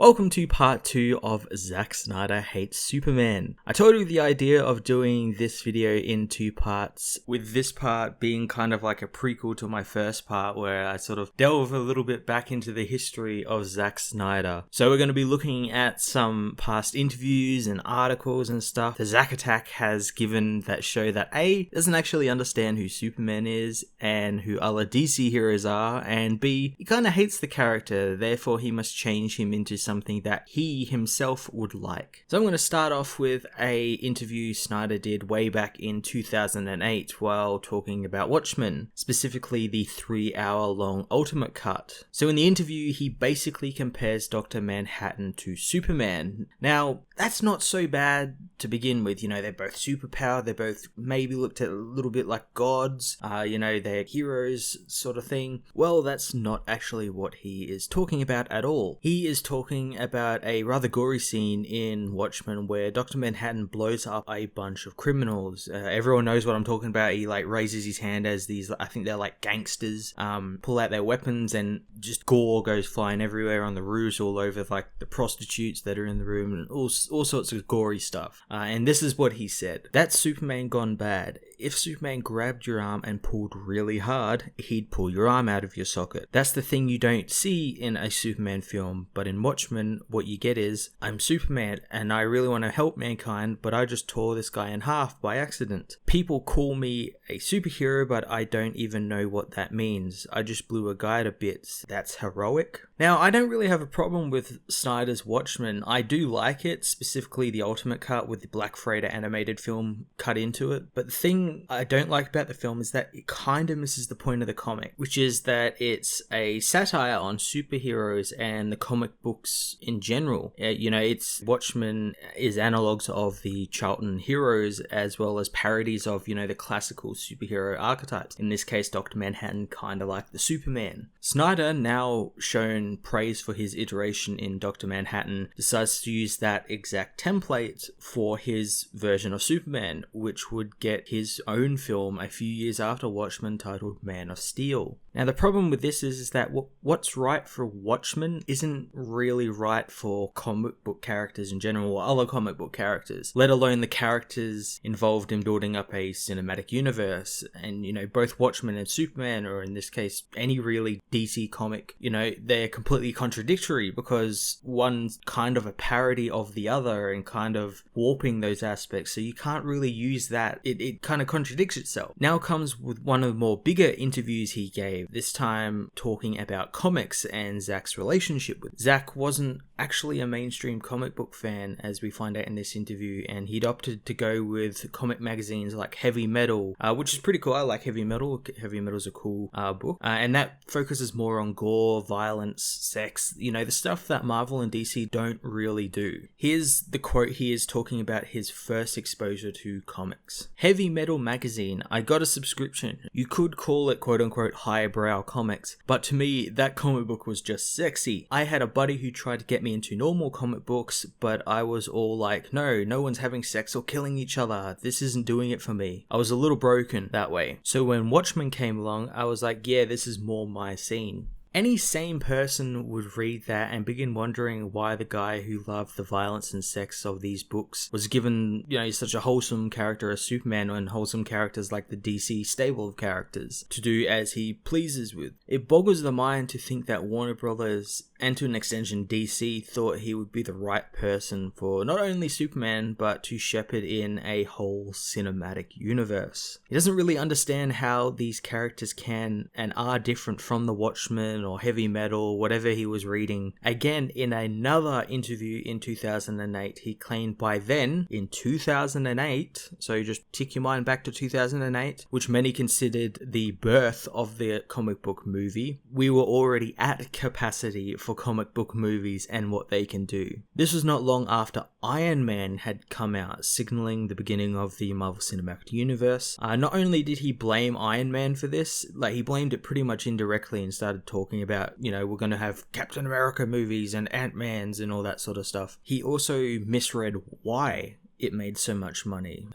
Welcome to part 2 of Zack Snyder Hates Superman. I told you the idea of doing this video in 2 parts, with this part being kind of like a prequel to my first part where I sort of delve a little bit back into the history of Zack Snyder. So we're going to be looking at some past interviews and articles and stuff the Zack Attack has given that show that A, doesn't actually understand who Superman is and who other DC heroes are, and B, he kind of hates the character, therefore he must change him into something that he himself would like. So I'm going to start off with a interview Snyder did way back in 2008 while talking about Watchmen, specifically the 3-hour long Ultimate Cut. So in the interview he basically compares Dr. Manhattan to Superman. Now that's not so bad to begin with, they're both superpowered, they're both maybe looked at a little bit like gods, they're heroes sort of thing. Well, that's not actually what he is talking about at all. He is talking about a rather gory scene in Watchmen where Dr. Manhattan blows up a bunch of criminals. Everyone knows what I'm talking about. He raises his hand as these, I think they're like gangsters, pull out their weapons and just gore goes flying everywhere on the roofs, all over the prostitutes that are in the room, and all sorts of gory stuff. And this is what he said. That's Superman gone bad. If Superman grabbed your arm and pulled really hard, he'd pull your arm out of your socket. That's the thing you don't see in a Superman film, but in Watchmen, what you get is, I'm Superman and I really want to help mankind, but I just tore this guy in half by accident. People call me a superhero, but I don't even know what that means. I just blew a guy to bits. That's heroic. Now, I don't really have a problem with Snyder's Watchmen. I do like it, specifically the Ultimate Cut with the Black Freighter animated film cut into it, but the thing I don't like about the film is that it kind of misses the point of the comic, which is that it's a satire on superheroes and the comic books in general. It's Watchmen is analogues of the Charlton heroes as well as parodies of, the classical superhero archetypes. In this case, Dr. Manhattan kind of like the Superman. Snyder, now shown praise for his iteration in Dr. Manhattan, decides to use that exact template for his version of Superman, which would get his own film a few years after Watchmen titled Man of Steel. Now the problem with this is that what's right for Watchmen isn't really right for comic book characters in general, or other comic book characters, let alone the characters involved in building up a cinematic universe. And both Watchmen and Superman, or in this case any really DC comic, they're completely contradictory because one's kind of a parody of the other and kind of warping those aspects, so you can't really use that. It kind of contradicts itself. Now comes with one of the more bigger interviews he gave, this time talking about comics and Zack's relationship with Zack. Wasn't actually a mainstream comic book fan, as we find out in this interview, and he'd opted to go with comic magazines like Heavy Metal, which is pretty cool. I like Heavy Metal. Heavy Metal's a cool book, and that focuses more on gore, violence, sex, the stuff that Marvel and DC don't really do. Here's the quote he is talking about his first exposure to comics. Heavy Metal magazine, I got a subscription. You could call it quote-unquote highbrow comics, but to me that comic book was just sexy. I had a buddy who tried to get me into normal comic books, but I was all like, no one's having sex or killing each other. This isn't doing it for me. I was a little broken that way. So when Watchmen came along, I was like, yeah, this is more my scene. Any sane person would read that and begin wondering why the guy who loved the violence and sex of these books was given, such a wholesome character as Superman and wholesome characters like the DC stable of characters to do as he pleases with. It boggles the mind to think that Warner Brothers, and to an extension DC, thought he would be the right person for not only Superman, but to shepherd in a whole cinematic universe. He doesn't really understand how these characters can and are different from the Watchmen or Heavy Metal, whatever he was reading. Again, in another interview in 2008, he claimed by then, in 2008, so just tick your mind back to 2008, which many considered the birth of the comic book movie, we were already at capacity for comic book movies and what they can do. This was not long after Iron Man had come out, signaling the beginning of the Marvel Cinematic Universe. Not only did he blame Iron Man for this, like he blamed it pretty much indirectly and started talking about, we're going to have Captain America movies and Ant-Man's and all that sort of stuff. He also misread why it made so much money,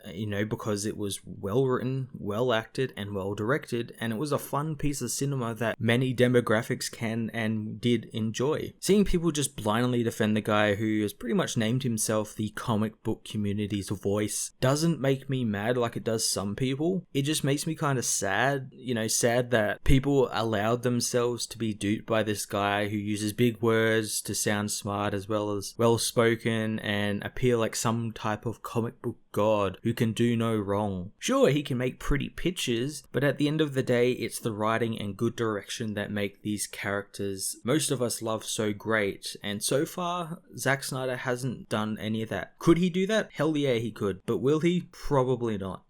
because it was well written, well acted, and well directed, and it was a fun piece of cinema that many demographics can and did enjoy. Seeing people just blindly defend the guy who has pretty much named himself the comic book community's voice doesn't make me mad like it does some people. It just makes me kind of sad, sad that people allowed themselves to be duped by this guy who uses big words to sound smart as well as well-spoken and appear like some type of comic book god who can do no wrong. Sure, he can make pretty pictures, but at the end of the day, it's the writing and good direction that make these characters most of us love so great. And so far, Zack Snyder hasn't done any of that. Could he do that? Hell yeah, he could. But will he? Probably not.